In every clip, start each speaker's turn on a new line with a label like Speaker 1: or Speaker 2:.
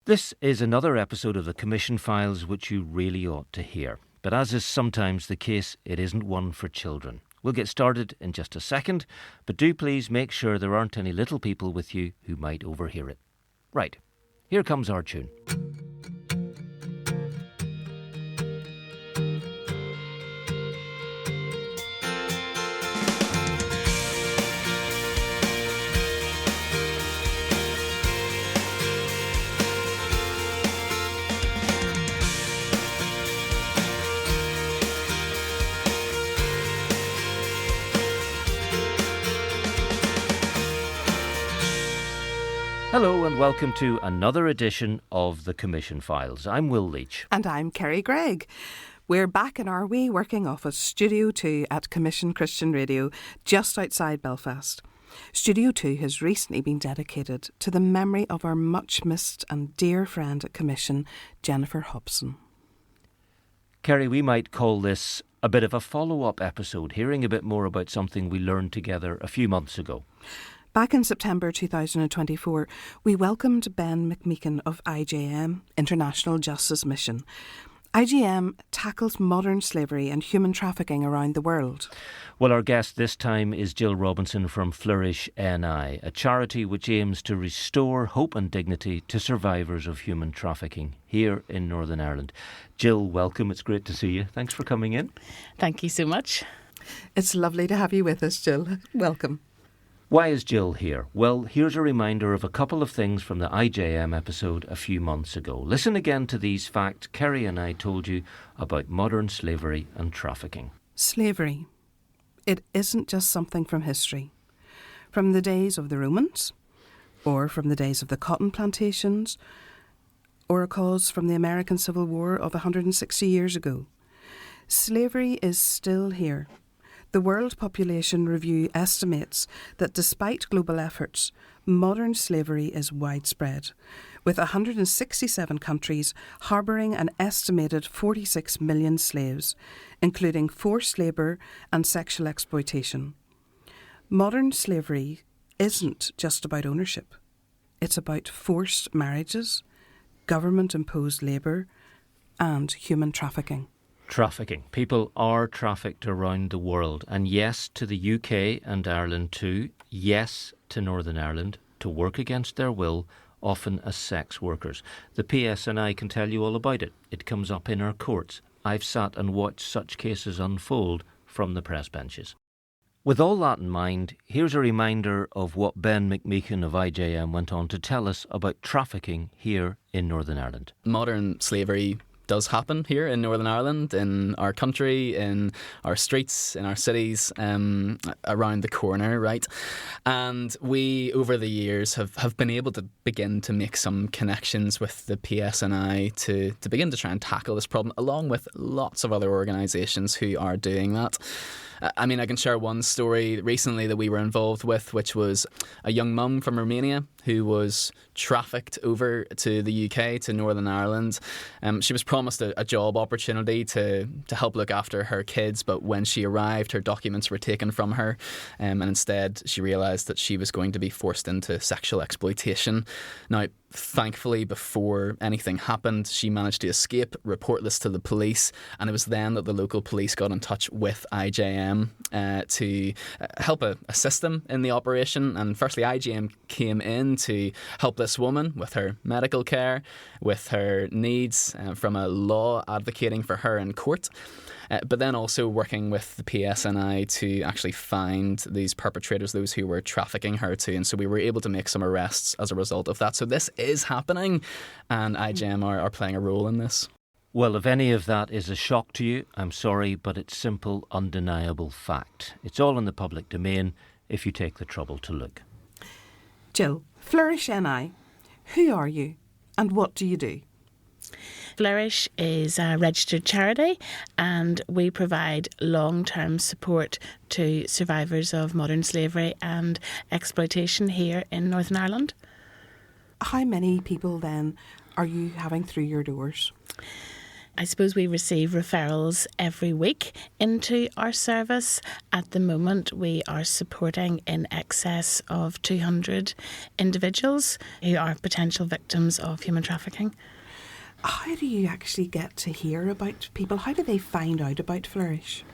Speaker 1: This is another episode of the Commission Files which you really ought to hear. But as is sometimes the case, it isn't one for children. We'll get started in just a second, but do please make sure there aren't any little people with you who might overhear it. Right, here comes our tune. Hello and welcome to another edition of the Commission Files. I'm Will Leach.
Speaker 2: And I'm Kerry Gregg. We're back in our wee working office, Studio 2 at Commission Christian Radio, just outside Belfast. Studio 2 has recently been dedicated to the memory of our much-missed and dear friend at Commission, Jennifer Hobson.
Speaker 1: Kerry, we might call this a bit of a follow-up episode, hearing a bit more about something we learned together a few months ago.
Speaker 2: Back in September 2024, we welcomed Ben McMeekin of IJM, International Justice Mission. IJM tackles modern slavery and human trafficking around the world.
Speaker 1: Well, our guest this time is Jill Robinson from Flourish NI, a charity which aims to restore hope and dignity to survivors of human trafficking here in Northern Ireland. Jill, welcome. It's great to see you. Thanks for coming in.
Speaker 3: Thank you so much.
Speaker 2: It's lovely to have you with us, Jill. Welcome.
Speaker 1: Why is Jill here? Well, here's a reminder of a couple of things from the IJM episode a few months ago. Listen again to these facts Kerry and I told you about modern slavery and trafficking.
Speaker 2: Slavery. It isn't just something from history. From the days of the Romans, or from the days of the cotton plantations, or a cause from the American Civil War of 160 years ago. Slavery is still here. The World Population Review estimates that despite global efforts, modern slavery is widespread, with 167 countries harbouring an estimated 46 million slaves, including forced labour and sexual exploitation. Modern slavery isn't just about ownership. It's about forced marriages, government-imposed labour, and human trafficking.
Speaker 1: Trafficking. People are trafficked around the world. And yes, to the UK and Ireland too. Yes, to Northern Ireland, to work against their will, often as sex workers. The PSNI can tell you all about it. It comes up in our courts. I've sat and watched such cases unfold from the press benches. With all that in mind, here's a reminder of what Ben McMeekin of IJM went on to tell us about trafficking here in Northern Ireland.
Speaker 3: Modern slavery does happen here in Northern Ireland, in our country, in our streets, in our cities, around the corner, right? And we, over the years, have been able to begin to make some connections with the PSNI to begin to try and tackle this problem, along with lots of other organisations who are doing that. I mean, I can share one story recently that we were involved with, which was a young mum from Romania who was trafficked over to the UK, to Northern Ireland. She was promised a job opportunity to help look after her kids, but when she arrived, her documents were taken from her, and instead she realised that she was going to be forced into sexual exploitation. Now, thankfully, before anything happened, she managed to escape, report this to the police, and it was then that the local police got in touch with IJM to help assist them in the operation. And firstly, IJM came in to help this woman with her medical care, with her needs, from a law advocating for her in court. But then also working with the PSNI to actually find these perpetrators, those who were trafficking her too. And so we were able to make some arrests as a result of that. So this is happening, and IJM are playing a role in this.
Speaker 1: Well, if any of that is a shock to you, I'm sorry, but it's simple, undeniable fact. It's all in the public domain if you take the trouble to look.
Speaker 2: Jill, Flourish NI, who are you and what do you do?
Speaker 4: Flourish is a registered charity and we provide long-term support to survivors of modern slavery and exploitation here in Northern Ireland.
Speaker 2: How many people then are you having through your doors?
Speaker 4: I suppose we receive referrals every week into our service. At the moment, we are supporting in excess of 200 individuals who are potential victims of human trafficking.
Speaker 2: How do you actually get to hear about people? How do they find out about Flourish?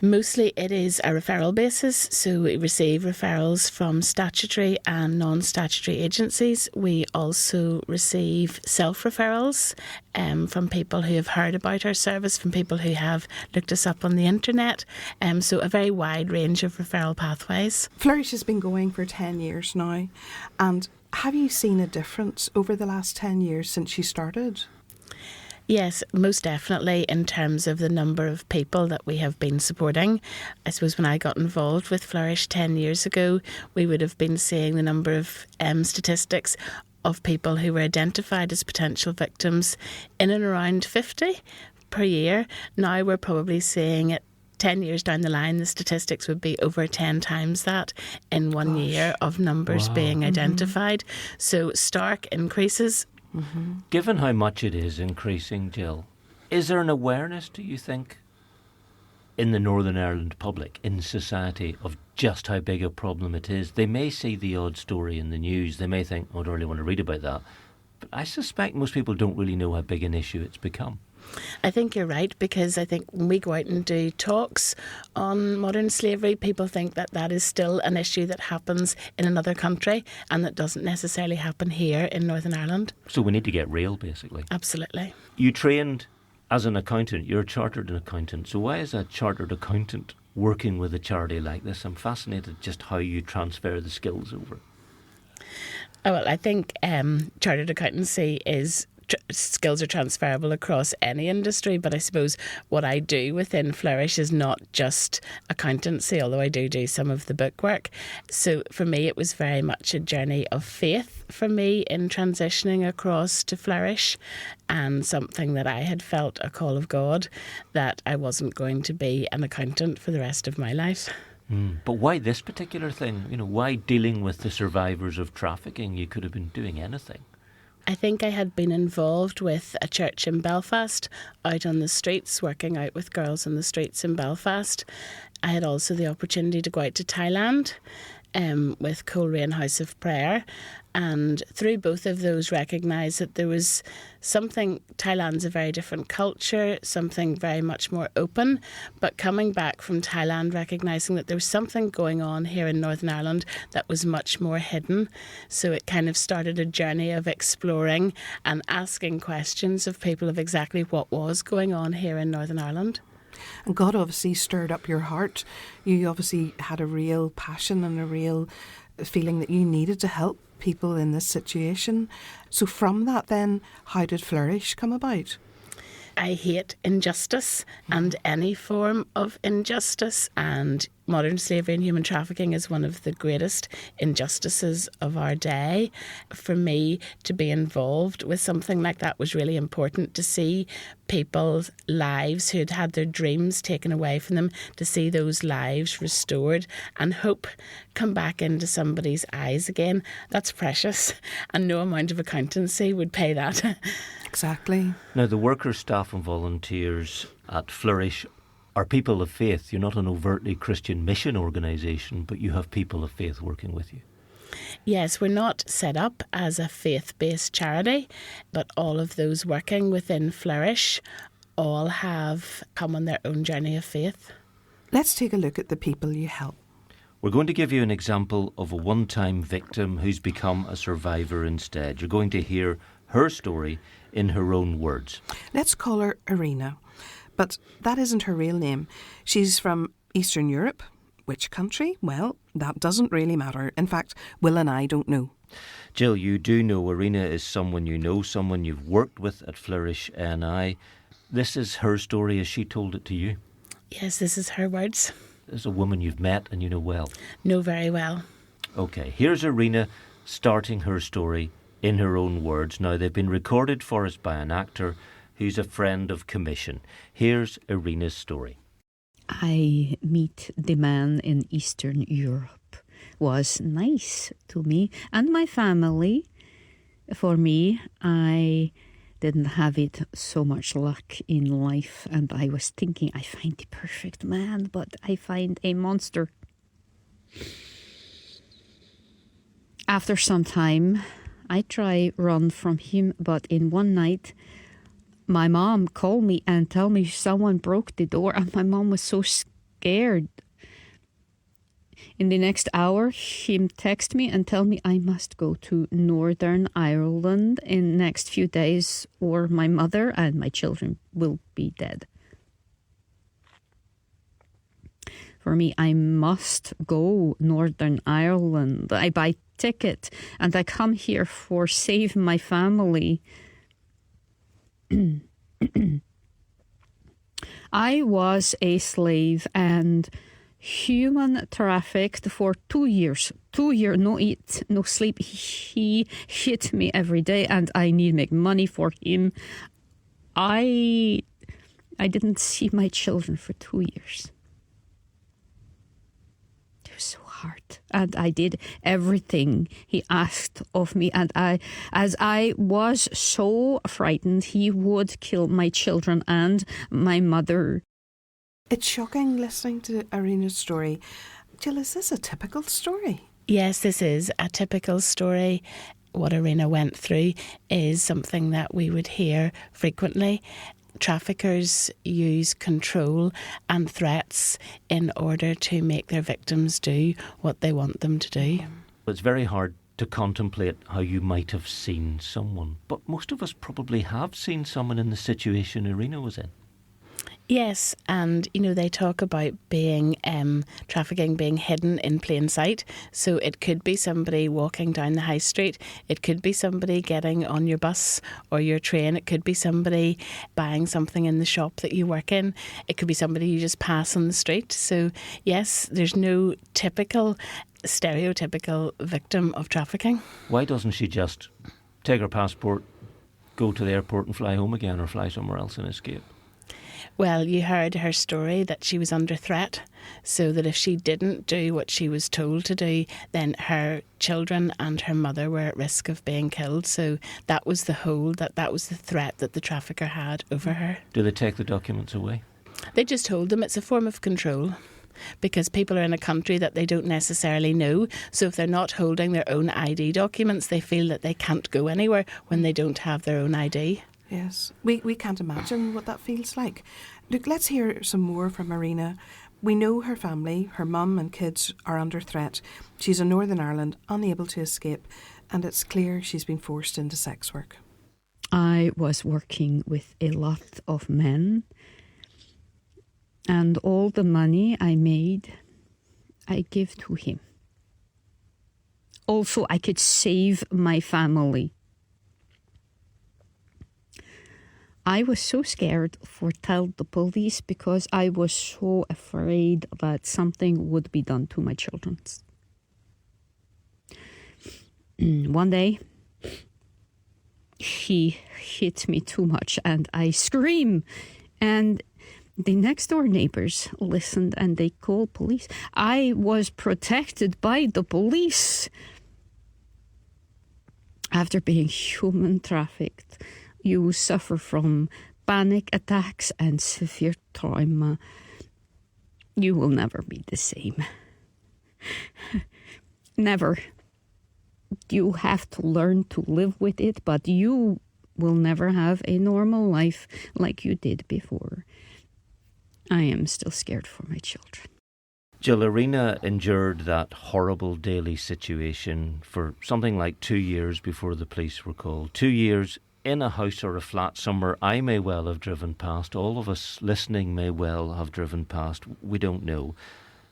Speaker 4: Mostly it is a referral basis, so we receive referrals from statutory and non-statutory agencies. We also receive self-referrals from people who have heard about our service, from people who have looked us up on the internet, so a very wide range of referral pathways.
Speaker 2: Flourish has been going for 10 years now, and have you seen a difference over the last 10 years since you started?
Speaker 4: Yes, most definitely in terms of the number of people that we have been supporting. I suppose when I got involved with Flourish 10 years ago, we would have been seeing the number of statistics of people who were identified as potential victims in and around 50 per year. Now we're probably seeing it 10 years down the line, the statistics would be over 10 times that in one year of numbers being identified. So stark increases.
Speaker 1: Given how much it is increasing, Jill, is there an awareness, do you think, in the Northern Ireland public, in society, of just how big a problem it is? They may see the odd story in the news. They may think, oh, I don't really want to read about that. But I suspect most people don't really know how big an issue it's become.
Speaker 4: I think you're right, because I think when we go out and do talks on modern slavery, people think that that is still an issue that happens in another country and that doesn't necessarily happen here in Northern Ireland.
Speaker 1: So we need to get real, basically.
Speaker 4: Absolutely.
Speaker 1: You trained as an accountant. You're a chartered accountant. So why is a chartered accountant working with a charity like this? I'm fascinated just how you transfer the skills over.
Speaker 4: Oh, well, I think chartered accountancy is skills are transferable across any industry, but I suppose what I do within Flourish is not just accountancy, although I do some of the bookwork. So for me, it was very much a journey of faith for me in transitioning across to Flourish, and something that I had felt a call of God that I wasn't going to be an accountant for the rest of my life.
Speaker 1: But why this particular thing? You know, why dealing with the survivors of trafficking? You could have been doing anything.
Speaker 4: I think I had been involved with a church in Belfast, out on the streets, working out with girls on the streets in Belfast. I had also the opportunity to go out to Thailand with Coleraine House of Prayer, and through both of those recognised that there was something. Thailand's a very different culture, something very much more open, but coming back from Thailand recognising that there was something going on here in Northern Ireland that was much more hidden. So it kind of started a journey of exploring and asking questions of people of exactly what was going on here in Northern Ireland.
Speaker 2: And God obviously stirred up your heart. You obviously had a real passion and a real feeling that you needed to help people in this situation. So from that then, how did Flourish come about?
Speaker 4: I hate injustice and any form of injustice, and modern slavery and human trafficking is one of the greatest injustices of our day. For me to be involved with something like that was really important, to see people's lives who'd had their dreams taken away from them, to see those lives restored and hope come back into somebody's eyes again. That's precious, and no amount of accountancy would pay that.
Speaker 2: Exactly.
Speaker 1: Now, the workers, staff and volunteers at Flourish are people of faith. You're not an overtly Christian mission organisation, but you have people of faith working with you.
Speaker 4: Yes, we're not set up as a faith-based charity, but all of those working within Flourish all have come on their own journey of faith.
Speaker 2: Let's take a look at the people you help.
Speaker 1: We're going to give you an example of a one-time victim who's become a survivor instead. You're going to hear her story in her own words.
Speaker 2: Let's call her Irina, but that isn't her real name. She's from Eastern Europe. Which country? Well, that doesn't really matter. In fact, Will and I don't know.
Speaker 1: Jill, you do know Irina is someone you know, someone you've worked with at Flourish NI. This is her story as she told it to you.
Speaker 4: Yes, this is her words.
Speaker 1: This is a woman you've met and you know well.
Speaker 4: Know very well.
Speaker 1: OK, here's Irina starting her story in her own words. Now, they've been recorded for us by an actor who's a friend of commission. Here's Irina's story.
Speaker 5: I meet the man in Eastern Europe. Was nice to me and my family. For me, I didn't have it so much luck in life, and I was thinking I find the perfect man, but I find a monster. After some time, I try run from him, but in one night, my mom called me and told me someone broke the door, and my mom was so scared. In the next hour, him text me and tell me I must go to Northern Ireland in next few days, or my mother and my children will be dead. For me, I must go Northern Ireland. I buy ticket and I come here for save my family. I was a slave and human trafficked for 2 years. 2 years, no eat, no sleep. He hit me every day and I need to make money for him. I didn't see my children for 2 years. It was so hard. And I did everything he asked of me. And as I was so frightened, he would kill my children and my mother.
Speaker 2: It's shocking listening to Irina's story. Jill, is this a typical story?
Speaker 4: Yes, this is a typical story. What Irina went through is something that we would hear frequently. Traffickers use control and threats in order to make their victims do what they want them to do.
Speaker 1: It's very hard to contemplate how you might have seen someone, but most of us probably have seen someone in the situation Irina was in.
Speaker 4: Yes, and they talk about being trafficking being hidden in plain sight. So it could be somebody walking down the high street. It could be somebody getting on your bus or your train. It could be somebody buying something in the shop that you work in. It could be somebody you just pass on the street. So yes, there's no typical, stereotypical victim of trafficking.
Speaker 1: Why doesn't she just take her passport, go to the airport and fly home again, or fly somewhere else and escape?
Speaker 4: Well, you heard her story that she was under threat, so that if she didn't do what she was told to do, then her children and her mother were at risk of being killed. So that was the hold, that was the threat that the trafficker had over her.
Speaker 1: Do they take the documents away?
Speaker 4: They just hold them. It's a form of control, because people are in a country that they don't necessarily know. So if they're not holding their own ID documents, they feel that they can't go anywhere when they don't have their own ID.
Speaker 2: Yes, we can't imagine what that feels like. Look, let's hear some more from Irina. We know her family, her mum and kids are under threat. She's in Northern Ireland, unable to escape, and it's clear she's been forced into sex work.
Speaker 5: I was working with a lot of men, and all the money I made, I give to him. Also, I could save my family. I was so scared for tell the police because I was so afraid that something would be done to my children. One day, he hit me too much and I screamed. And the next door neighbors listened and they called police. I was protected by the police. After being human trafficked, you suffer from panic attacks and severe trauma. You will never be the same. Never. You have to learn to live with it, but you will never have a normal life like you did before. I am still scared for my children.
Speaker 1: Jill, Irina endured that horrible daily situation for something like 2 years before the police were called. 2 years in a house or a flat somewhere I may well have driven past. All of us listening may well have driven past. We don't know.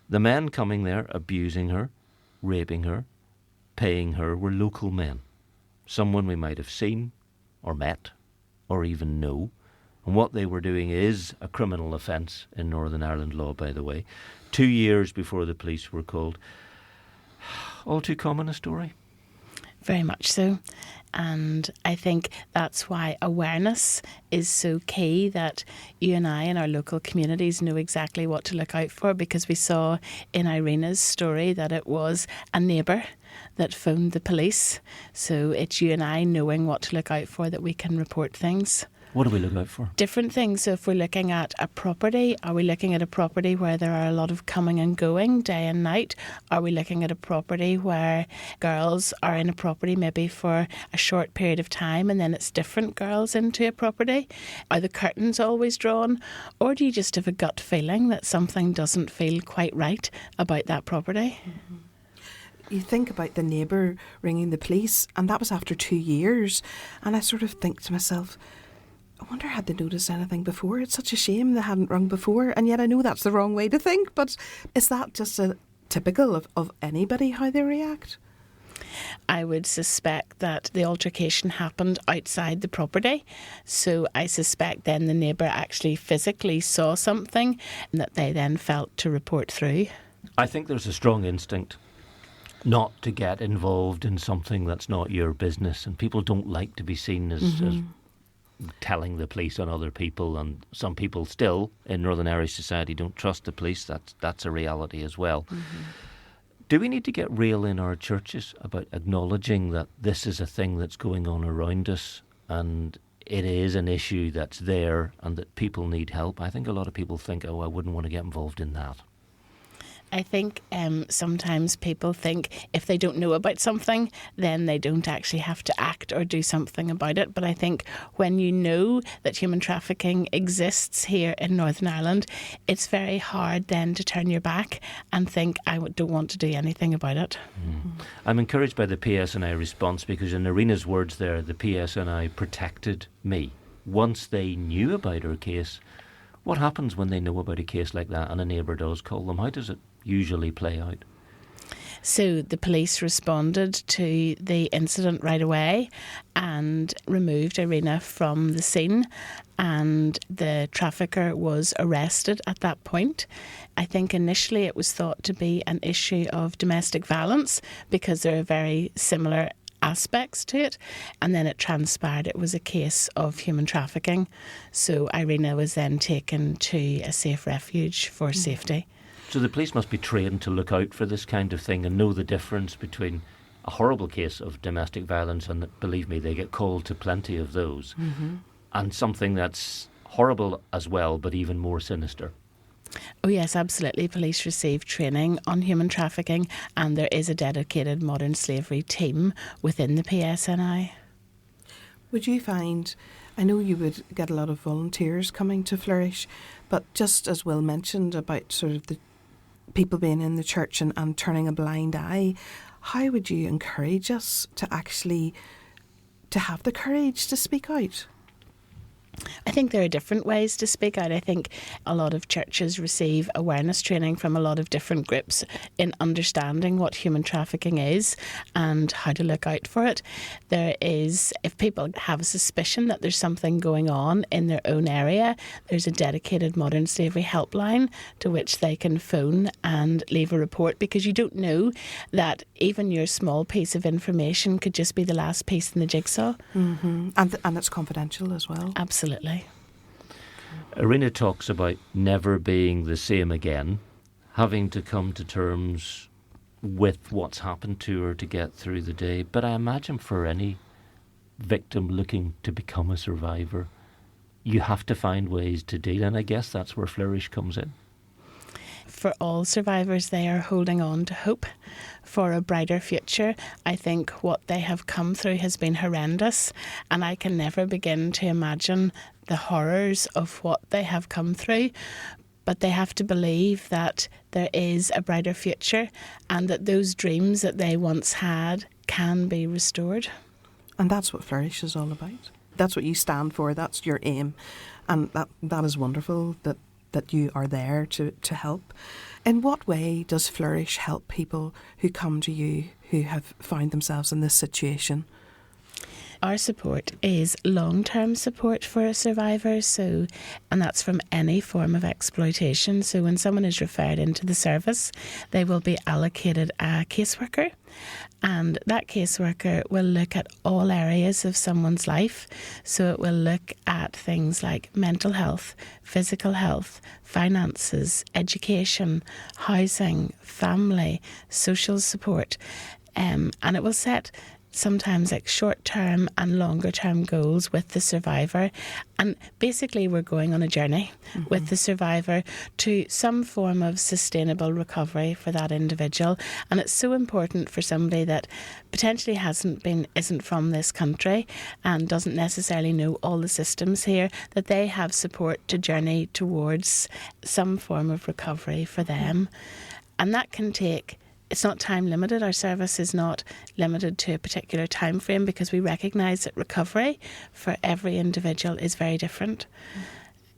Speaker 1: The men coming there, abusing her, raping her, paying her, were local men. Someone we might have seen or met or even know. And what they were doing is a criminal offence in Northern Ireland law, by the way. 2 years before the police were called. All too common a story.
Speaker 4: Very much so. And I think that's why awareness is so key, that you and I in our local communities know exactly what to look out for, because we saw in Irina's story that it was a neighbour that phone the police. So it's you and I knowing what to look out for that we can report things.
Speaker 1: What do we look out for?
Speaker 4: Different things. So if we're looking at a property, are we looking at a property where there are a lot of coming and going day and night? Are we looking at a property where girls are in a property maybe for a short period of time and then it's different girls into a property? Are the curtains always drawn? Or do you just have a gut feeling that something doesn't feel quite right about that property?
Speaker 2: Mm-hmm. You think about the neighbour ringing the police, and that was after 2 years. And I sort of think to myself, I wonder had they noticed anything before? It's such a shame they hadn't rung before, and yet I know that's the wrong way to think, but is that just typical of anybody, how they react?
Speaker 4: I would suspect that the altercation happened outside the property, so I suspect then the neighbour actually physically saw something that they then felt to report through.
Speaker 1: I think there's a strong instinct not to get involved in something that's not your business, and people don't like to be seen as telling the police on other people, and some people still in Northern Irish society don't trust the police. That's a reality as well. Do we need to get real in our churches about acknowledging that this is a thing that's going on around us and it is an issue that's there and that people need help? I think a lot of people think, oh, I wouldn't want to get involved in that.
Speaker 4: I think sometimes people think if they don't know about something, then they don't actually have to act or do something about it. But I think when you know that human trafficking exists here in Northern Ireland, it's very hard then to turn your back and think, I don't want to do anything about it.
Speaker 1: I'm encouraged by the PSNI response because in Irina's words there, the PSNI protected me. Once they knew about her case, what happens when they know about a case like that and a neighbour does call them? How does it usually play out?
Speaker 4: So the police responded to the incident right away and removed Irina from the scene, and the trafficker was arrested at that point. I think initially it was thought to be an issue of domestic violence because there are very similar aspects to it, and then it transpired it was a case of human trafficking. So Irina was then taken to a safe refuge for safety.
Speaker 1: So the police must be trained to look out for this kind of thing and know the difference between a horrible case of domestic violence, and believe me, they get called to plenty of those, and something that's horrible as well, but even more sinister.
Speaker 4: Oh yes, absolutely. Police receive training on human trafficking, and there is a dedicated modern slavery team within the PSNI.
Speaker 2: Would you find, I know you would get a lot of volunteers coming to Flourish, but just as Will mentioned about sort of the people being in the church and turning a blind eye, how would you encourage us to actually to have the courage to speak out?
Speaker 4: I think there are different ways to speak out. I think a lot of churches receive awareness training from a lot of different groups in understanding what human trafficking is and how to look out for it. There is, if people have a suspicion that there's something going on in their own area, there's a dedicated modern slavery helpline to which they can phone and leave a report, because you don't know that even your small piece of information could just be the last piece in the jigsaw.
Speaker 2: And it's confidential as well.
Speaker 4: Absolutely.
Speaker 1: Irina talks about never being the same again, having to come to terms with what's happened to her to get through the day. But I imagine for any victim looking to become a survivor, you have to find ways to deal, and I guess that's where Flourish comes in.
Speaker 4: For all survivors, they are holding on to hope for a brighter future. I think what they have come through has been horrendous, and I can never begin to imagine the horrors of what they have come through. But they have to believe that there is a brighter future and that those dreams that they once had can be restored.
Speaker 2: And that's what Flourish is all about. That's what you stand for. That's your aim. And that is wonderful that you are there to help. In what way does Flourish help people who come to you who have found themselves in this situation?
Speaker 4: Our support is long-term support for survivors, and that's from any form of exploitation. So when someone is referred into the service, they will be allocated a caseworker, and that caseworker will look at all areas of someone's life. So it will look at things like mental health, physical health, finances, education, housing, family, social support. And it will set sometimes like short-term and longer-term goals with the survivor. And basically we're going on a journey with the survivor to some form of sustainable recovery for that individual. And it's so important for somebody that potentially isn't from this country and doesn't necessarily know all the systems here, that they have support to journey towards some form of recovery for them. And that can take... It's not time limited. Our service is not limited to a particular time frame because we recognise that recovery for every individual is very different.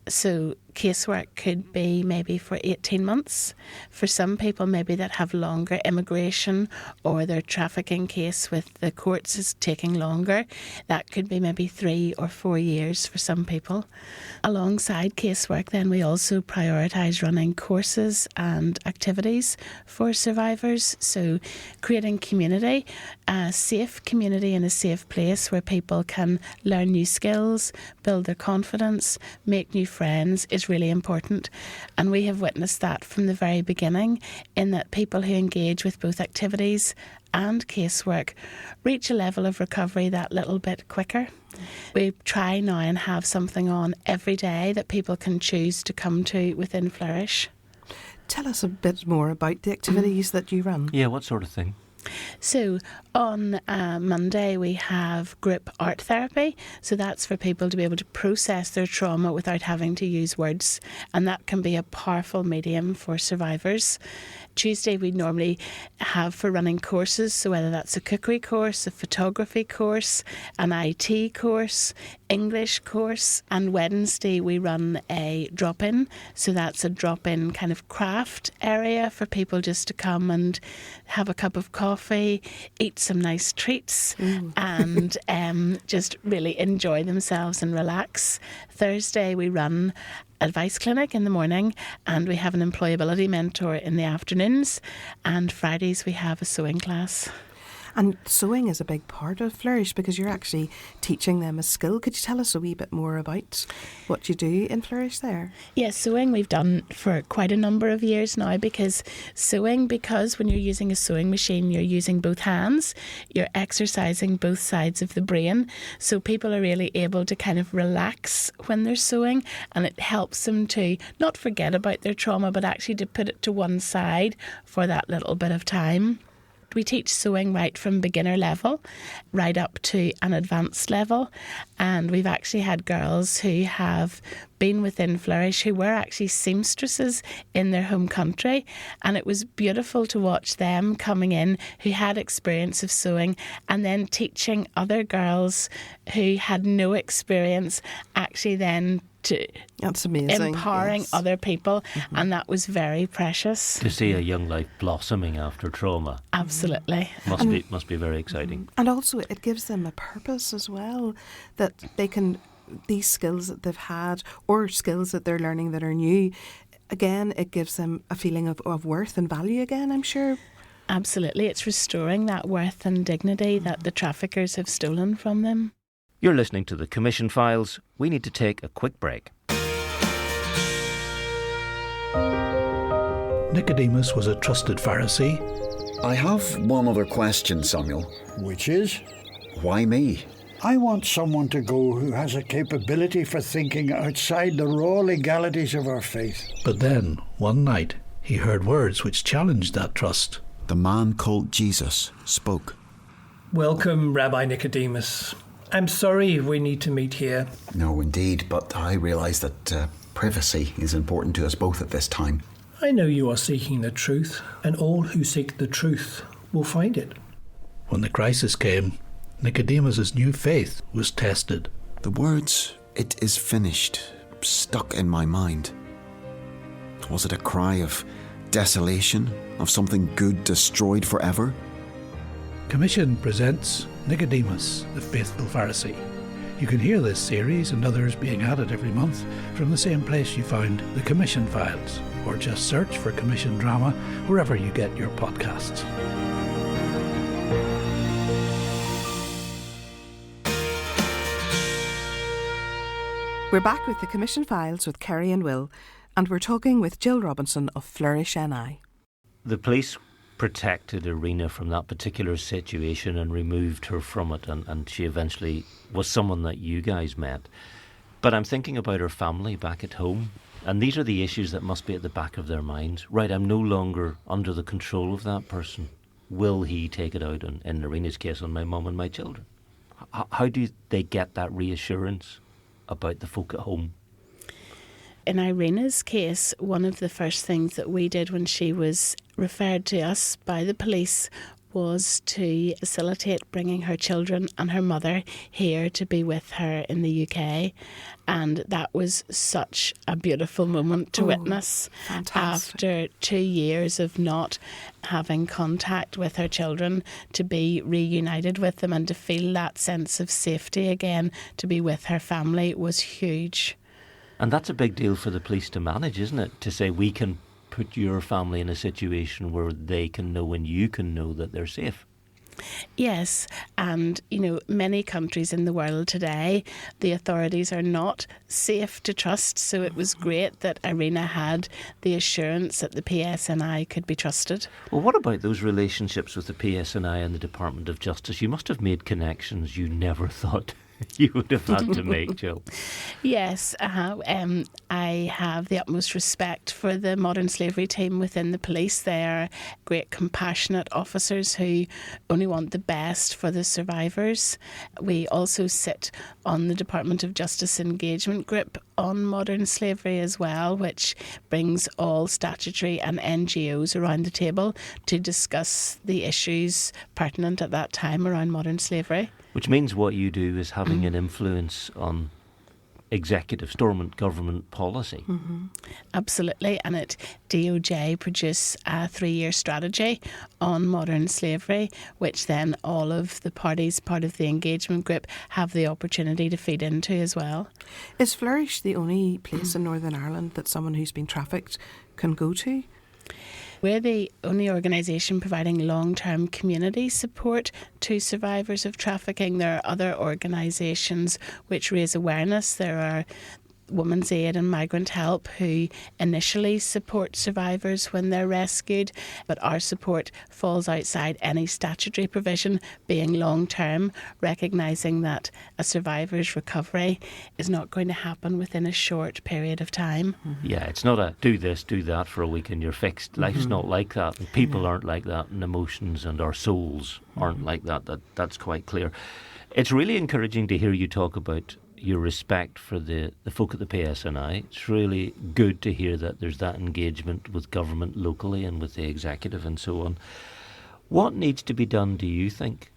Speaker 4: So casework could be maybe for 18 months. For some people maybe that have longer immigration or their trafficking case with the courts is taking longer. That could be maybe 3 or 4 years for some people. Alongside casework then we also prioritise running courses and activities for survivors. So creating community, a safe community and a safe place where people can learn new skills, build their confidence, make new friends is really important. And we have witnessed that from the very beginning in that people who engage with both activities and casework reach a level of recovery that little bit quicker. We try now and have something on every day that people can choose to come to within Flourish.
Speaker 2: Tell us a bit more about the activities that you run.
Speaker 1: Yeah, what sort of thing?
Speaker 4: So on Monday we have group art therapy. So that's for people to be able to process their trauma without having to use words. And that can be a powerful medium for survivors. Tuesday we normally have for running courses, so whether that's a cookery course, a photography course, an IT course, English course. And Wednesday we run a drop-in, so that's a drop-in kind of craft area for people just to come and have a cup of coffee, eat some nice treats and just really enjoy themselves and relax. Thursday we run advice clinic in the morning and we have an employability mentor in the afternoons, and Fridays we have a sewing class.
Speaker 2: And sewing is a big part of Flourish because you're actually teaching them a skill. Could you tell us a wee bit more about what you do in Flourish there?
Speaker 4: Yes, sewing we've done for quite a number of years now, because when you're using a sewing machine, you're using both hands, you're exercising both sides of the brain. So people are really able to kind of relax when they're sewing, and it helps them to not forget about their trauma, but actually to put it to one side for that little bit of time. We teach sewing right from beginner level right up to an advanced level, and we've actually had girls who have been within Flourish who were actually seamstresses in their home country, and it was beautiful to watch them coming in who had experience of sewing and then teaching other girls who had no experience actually then to
Speaker 2: That's amazing.
Speaker 4: empowering
Speaker 2: Yes.
Speaker 4: other people, and that was very precious.
Speaker 1: To see a young life blossoming after trauma
Speaker 4: Absolutely.
Speaker 1: must be very exciting.
Speaker 2: And also it gives them a purpose as well, that they can, these skills that they've had or skills that they're learning that are new, again, it gives them a feeling of worth and value again, I'm sure.
Speaker 4: Absolutely. It's restoring that worth and dignity that the traffickers have stolen from them.
Speaker 1: You're listening to the Commission Files. We need to take a quick break.
Speaker 6: Nicodemus was a trusted Pharisee.
Speaker 7: I have one other question, Samuel.
Speaker 8: Which is,
Speaker 7: Why me?
Speaker 8: I want someone to go who has a capability for thinking outside the raw legalities of our faith.
Speaker 6: But then, one night, he heard words which challenged that trust.
Speaker 7: The man called Jesus spoke.
Speaker 9: Welcome, Rabbi Nicodemus. I'm sorry we need to meet here.
Speaker 7: No, indeed, but I realise that privacy is important to us both at this time.
Speaker 9: I know you are seeking the truth, and all who seek the truth will find it.
Speaker 6: When the crisis came, Nicodemus's new faith was tested.
Speaker 7: The words, "It is finished," stuck in my mind. Was it a cry of desolation, of something good destroyed forever?
Speaker 6: Commission presents Nicodemus, the Faithful Pharisee. You can hear this series and others being added every month from the same place you found the Commission Files, or just search for Commission Drama wherever you get your podcasts.
Speaker 2: We're back with the Commission Files with Kerry and Will, and we're talking with Jill Robinson of Flourish NI.
Speaker 1: The police protected Irina from that particular situation and removed her from it, and she eventually was someone that you guys met. But I'm thinking about her family back at home, and these are the issues that must be at the back of their minds. Right, I'm no longer under the control of that person. Will he take it out, in Irina's case, on my mum and my children? How do they get that reassurance about the folk at home?
Speaker 4: In Irina's case, one of the first things that we did when she was referred to us by the police was to facilitate bringing her children and her mother here to be with her in the UK. And that was such a beautiful moment to witness.
Speaker 2: Fantastic.
Speaker 4: After 2 years of not having contact with her children, to be reunited with them and to feel that sense of safety again, to be with her family, was huge.
Speaker 1: And that's a big deal for the police to manage, isn't it? To say, we can put your family in a situation where they can know and you can know that they're safe.
Speaker 4: Yes, and many countries in the world today, the authorities are not safe to trust, so it was great that Irina had the assurance that the PSNI could be trusted.
Speaker 1: Well, what about those relationships with the PSNI and the Department of Justice? You must have made connections you never thought you would have had to make, Jill.
Speaker 4: Yes, I have the utmost respect for the modern slavery team within the police. They are great, compassionate officers who only want the best for the survivors. We also sit on the Department of Justice engagement group on modern slavery as well, which brings all statutory and NGOs around the table to discuss the issues pertinent at that time around modern slavery.
Speaker 1: Which means what you do is having an influence on executive, dormant government policy.
Speaker 4: Mm-hmm. Absolutely. And at DOJ produce a 3-year strategy on modern slavery, which then all of the parties, part of the engagement group, have the opportunity to feed into as well.
Speaker 2: Is Flourish the only place in Northern Ireland that someone who's been trafficked can go to?
Speaker 4: We're the only organisation providing long-term community support to survivors of trafficking. There are other organisations which raise awareness. There are Women's Aid and Migrant Help who initially support survivors when they're rescued, but our support falls outside any statutory provision, being long-term, recognising that a survivor's recovery is not going to happen within a short period of time.
Speaker 1: Mm-hmm. Yeah, it's not a do this, do that for a week and you're fixed. Life's not like that, and people aren't like that, and emotions and our souls aren't like that. That's quite clear. It's really encouraging to hear you talk about your respect for the folk at the PSNI. It's really good to hear that there's that engagement with government locally and with the executive and so on. What needs to be done, do you think,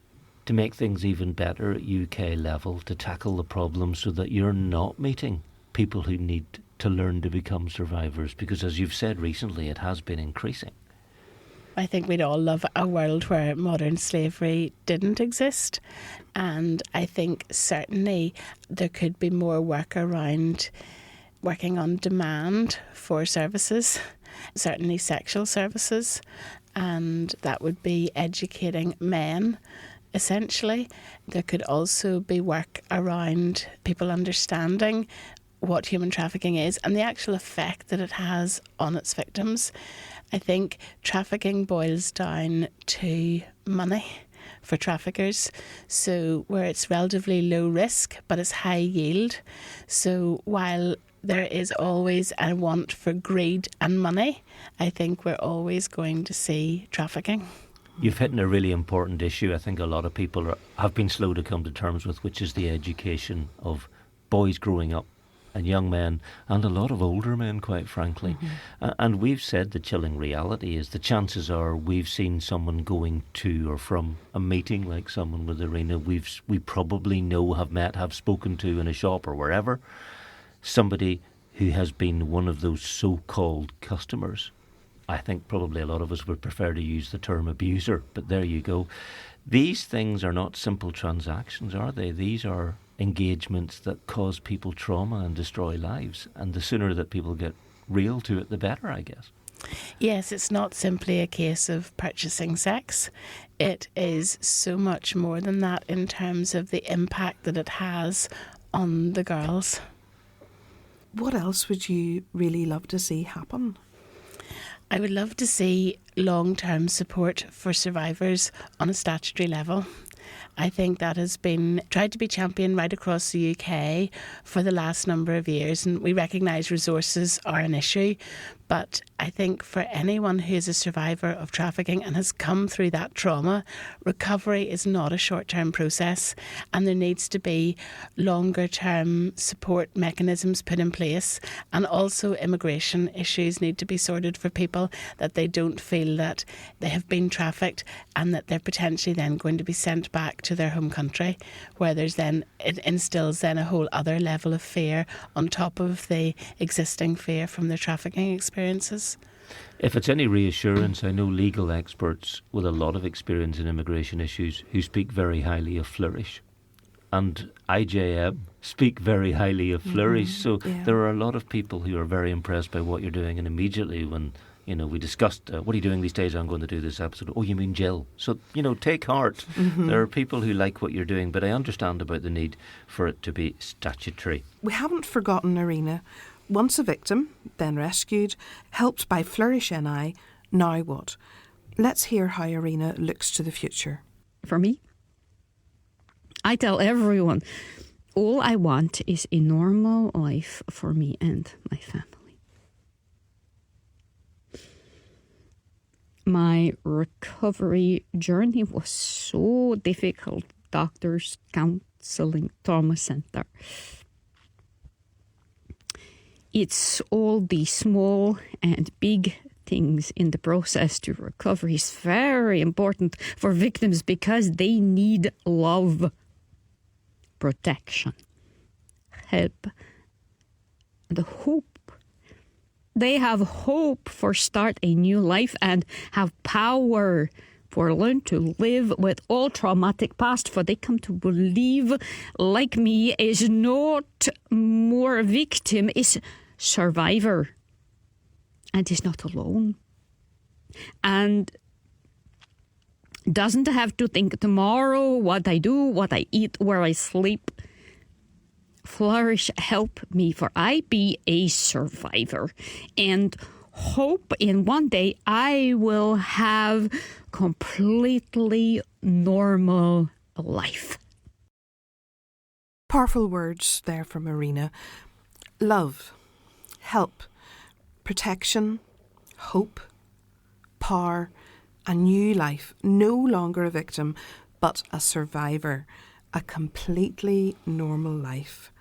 Speaker 1: to make things even better at UK level, to tackle the problem so that you're not meeting people who need to learn to become survivors? Because as you've said recently, it has been increasing.
Speaker 4: I think we'd all love a world where modern slavery didn't exist. And I think certainly there could be more work around working on demand for services, certainly sexual services. And that would be educating men, essentially. There could also be work around people understanding what human trafficking is and the actual effect that it has on its victims. I think trafficking boils down to money for traffickers. So where it's relatively low risk, but it's high yield. So while there is always a want for greed and money, I think we're always going to see trafficking.
Speaker 1: You've hit on a really important issue I think a lot of people have been slow to come to terms with, which is the education of boys growing up, and young men, and a lot of older men, quite frankly. And we've said the chilling reality is the chances are we've seen someone going to or from a meeting like someone with Irina, we probably know, have met, have spoken to in a shop or wherever, somebody who has been one of those so-called customers. I think probably a lot of us would prefer to use the term abuser, but there you go. These things are not simple transactions, are they? These are engagements that cause people trauma and destroy lives, and the sooner that people get real to it, the better, I guess.
Speaker 4: Yes, it's not simply a case of purchasing sex. It is so much more than that in terms of the impact that it has on the girls.
Speaker 2: What else would you really love to see happen?
Speaker 4: I would love to see long-term support for survivors on a statutory level. I think that has been tried to be championed right across the UK for the last number of years, and we recognise resources are an issue. But I think for anyone who is a survivor of trafficking and has come through that trauma, recovery is not a short-term process, and there needs to be longer-term support mechanisms put in place, and also immigration issues need to be sorted for people, that they don't feel that they have been trafficked and that they're potentially then going to be sent back to their home country, where it instills then a whole other level of fear on top of the existing fear from their trafficking experiences.
Speaker 1: If it's any reassurance, I know legal experts with a lot of experience in immigration issues who speak very highly of Flourish. And IJM speak very highly of Flourish. So there are a lot of people who are very impressed by what you're doing. And immediately when, we discussed, what are you doing these days? I'm going to do this episode. Oh, you mean Jill? So, take heart. There are people who like what you're doing, but I understand about the need for it to be statutory.
Speaker 2: We haven't forgotten Irina. Once a victim, then rescued, helped by Flourish NI, now what? Let's hear how Irina looks to the future.
Speaker 5: For me, I tell everyone, all I want is a normal life for me and my family. My recovery journey was so difficult. Doctors, counselling, trauma center. It's all the small and big things in the process to recovery is very important for victims because they need love, protection, help, the hope. They have hope for start a new life and have power for learn to live with all traumatic past, for they come to believe, like me, is not more victim, is survivor, and is not alone, and doesn't have to think tomorrow what I do, what I eat, where I sleep. Flourish help me, for I be a survivor, and hope in one day I will have completely normal life.
Speaker 2: Powerful words there from Irina. Love, help, protection, hope, power, a new life, no longer a victim, but a survivor, a completely normal life.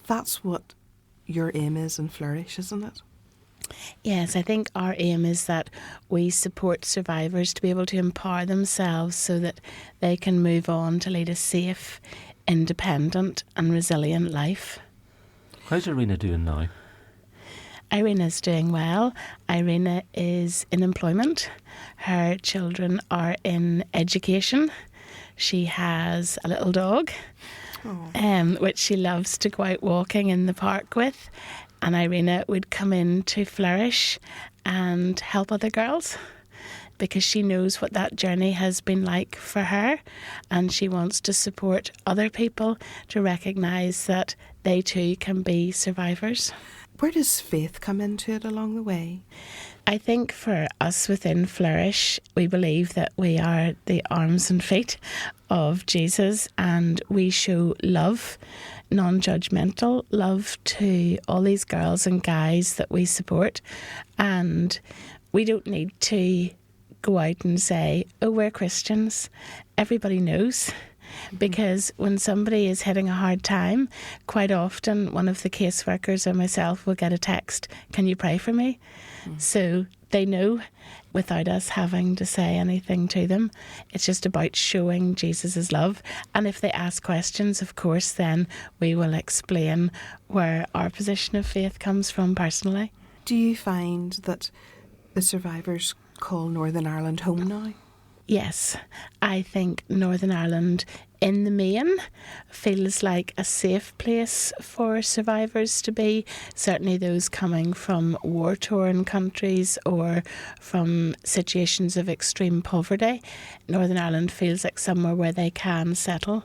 Speaker 2: That's what your aim is in Flourish, isn't it?
Speaker 4: Yes, I think our aim is that we support survivors to be able to empower themselves so that they can move on to lead a safe, independent and resilient life.
Speaker 1: How's Irina doing now?
Speaker 4: Irina's doing well. Irina is in employment. Her children are in education. She has a little dog, which she loves to go out walking in the park with. And Irina would come in to Flourish and help other girls because she knows what that journey has been like for her, and she wants to support other people to recognise that they too can be survivors.
Speaker 2: Where does faith come into it along the way?
Speaker 4: I think for us within Flourish, we believe that we are the arms and feet of Jesus, and we show love, non-judgmental love to all these girls and guys that we support. And we don't need to go out and say, oh, we're Christians. Everybody knows. Because when somebody is hitting a hard time, quite often one of the caseworkers or myself will get a text, can you pray for me? So they know without us having to say anything to them. It's just about showing Jesus' love. And if they ask questions, of course, then we will explain where our position of faith comes from personally.
Speaker 2: Do you find that the survivors call Northern Ireland home now?
Speaker 4: Yes, I think Northern Ireland in the main feels like a safe place for survivors to be. Certainly those coming from war-torn countries or from situations of extreme poverty. Northern Ireland feels like somewhere where they can settle.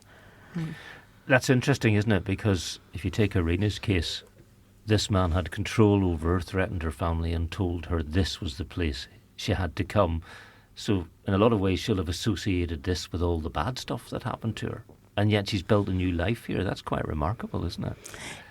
Speaker 1: That's interesting, isn't it? Because if you take Irina's case, this man had control over her, threatened her family and told her this was the place she had to come. So in a lot of ways she'll have associated this with all the bad stuff that happened to her. And yet she's built a new life here. That's quite remarkable, isn't it?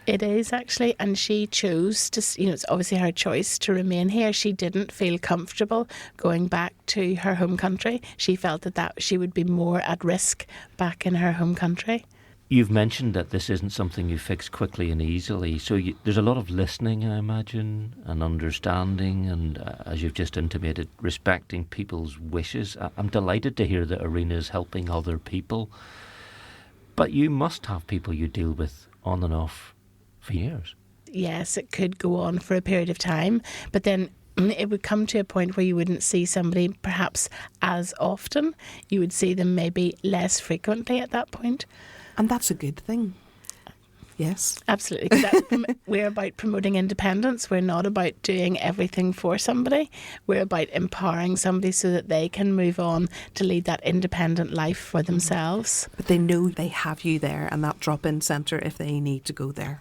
Speaker 4: It is, actually, and she chose to, it's obviously her choice to remain here. She didn't feel comfortable going back to her home country. She felt that she would be more at risk back in her home country.
Speaker 1: You've mentioned that this isn't something you fix quickly and easily, so there's a lot of listening, I imagine, and understanding, and as you've just intimated, respecting people's wishes. I'm delighted to hear that Irina is helping other people, but you must have people you deal with on and off for years.
Speaker 4: Yes, it could go on for a period of time, but then it would come to a point where you wouldn't see somebody perhaps as often. You would see them maybe less frequently at that point.
Speaker 2: And that's a good thing. Yes.
Speaker 4: Absolutely. 'Cause we're about promoting independence. We're not about doing everything for somebody. We're about empowering somebody so that they can move on to lead that independent life for themselves.
Speaker 2: But they know they have you there and that drop-in centre if they need to go there.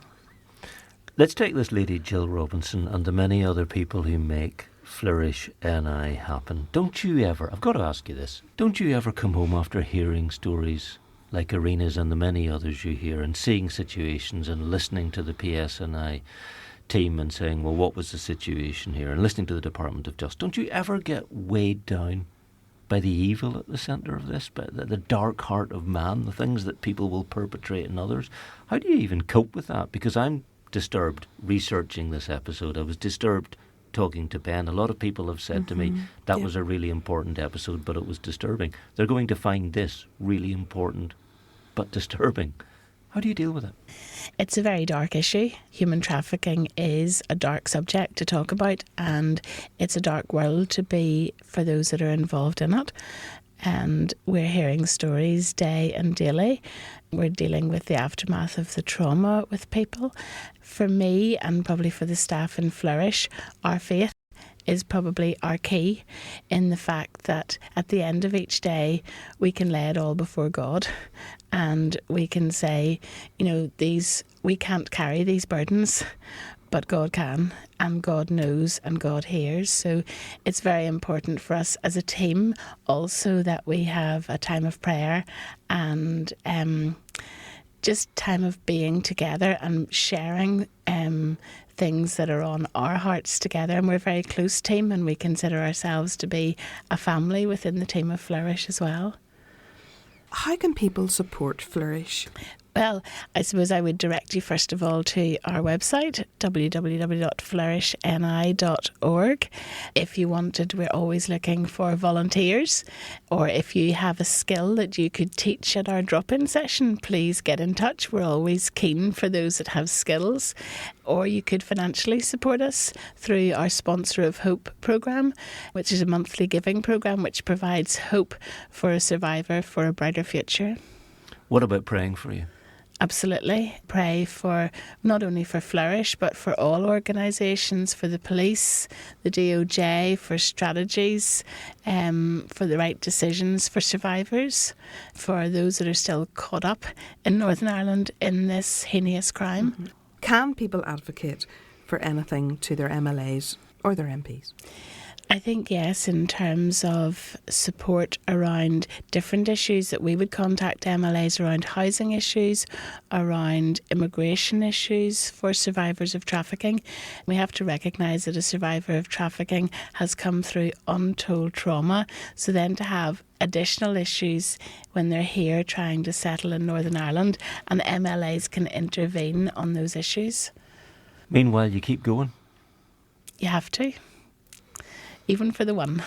Speaker 1: Let's take this lady, Jill Robinson, and the many other people who make Flourish NI happen. Don't you ever, I've got to ask you this, don't you ever come home after hearing stories like Irina's and the many others you hear, and seeing situations and listening to the PSNI team and saying, well, what was the situation here? And listening to the Department of Justice. Don't you ever get weighed down by the evil at the centre of this, by the dark heart of man, the things that people will perpetrate in others? How do you even cope with that? Because I'm disturbed researching this episode. I was disturbed talking to Ben. A lot of people have said to me that was a really important episode, but it was disturbing. They're going to find this really important but disturbing. How do you deal with it?
Speaker 4: It's a very dark issue. Human trafficking is a dark subject to talk about, and it's a dark world to be for those that are involved in it. And we're hearing stories day and daily. We're dealing with the aftermath of the trauma with people. For me, and probably for the staff in Flourish, our faith is probably our key, in the fact that at the end of each day we can lay it all before God and we can say, we can't carry these burdens, but God can, and God knows, and God hears. So it's very important for us as a team also that we have a time of prayer and just time of being together and sharing things that are on our hearts together. And we're a very close team, and we consider ourselves to be a family within the team of Flourish as well.
Speaker 2: How can people support Flourish?
Speaker 4: Well, I suppose I would direct you first of all to our website, www.flourishni.org. If you wanted, we're always looking for volunteers, or if you have a skill that you could teach at our drop-in session, please get in touch. We're always keen for those that have skills. Or you could financially support us through our Sponsor of Hope programme, which is a monthly giving programme which provides hope for a survivor for a brighter future.
Speaker 1: What about praying for you?
Speaker 4: Absolutely. Pray for not only for Flourish, but for all organisations, for the police, the DOJ, for strategies, for the right decisions for survivors, for those that are still caught up in Northern Ireland in this heinous crime.
Speaker 2: Mm-hmm. Can people advocate for anything to their MLAs or their MPs?
Speaker 4: I think yes, in terms of support around different issues that we would contact MLAs around housing issues, around immigration issues for survivors of trafficking. We have to recognise that a survivor of trafficking has come through untold trauma. So then to have additional issues when they're here trying to settle in Northern Ireland, and MLAs can intervene on those issues.
Speaker 1: Meanwhile, you keep going.
Speaker 4: You have to. Even for the one.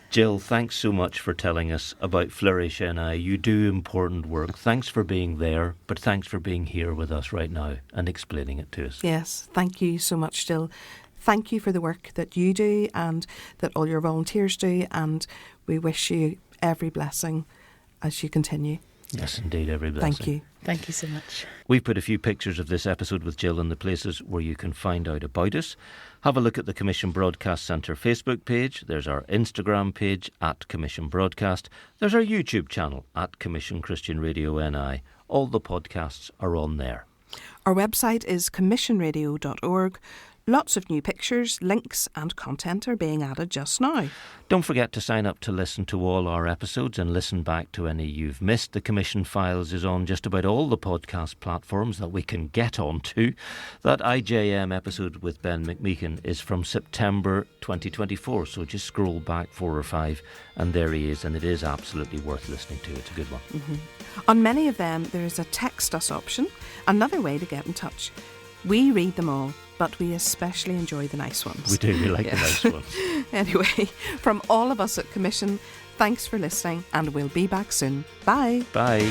Speaker 1: Jill, thanks so much for telling us about Flourish NI. You do important work. Thanks for being there, but thanks for being here with us right now and explaining it to us.
Speaker 2: Yes, thank you so much, Jill. Thank you for the work that you do and that all your volunteers do, and we wish you every blessing as you continue.
Speaker 1: Yes, indeed, every blessing.
Speaker 2: Thank you.
Speaker 4: Thank you so much.
Speaker 1: We've put a few pictures of this episode with Jill in the places where you can find out about us. Have a look at the Commission Broadcast Centre Facebook page. There's our Instagram page at Commission Broadcast. There's our YouTube channel at Commission Christian Radio NI. All the podcasts are on there.
Speaker 2: Our website is commissionradio.org. Lots of new pictures, links and content are being added just now.
Speaker 1: Don't forget to sign up to listen to all our episodes and listen back to any you've missed. The Commission Files is on just about all the podcast platforms that we can get onto. That IJM episode with Ben McMeekin is from September 2024, so just scroll back 4 or 5 and there he is, and it is absolutely worth listening to. It's a good one.
Speaker 2: On many of them there is a text us option, another way to get in touch. We read them all, but we especially enjoy the nice ones.
Speaker 1: We do, we like the nice ones.
Speaker 2: Anyway, from all of us at Commission, thanks for listening and we'll be back soon. Bye.
Speaker 1: Bye.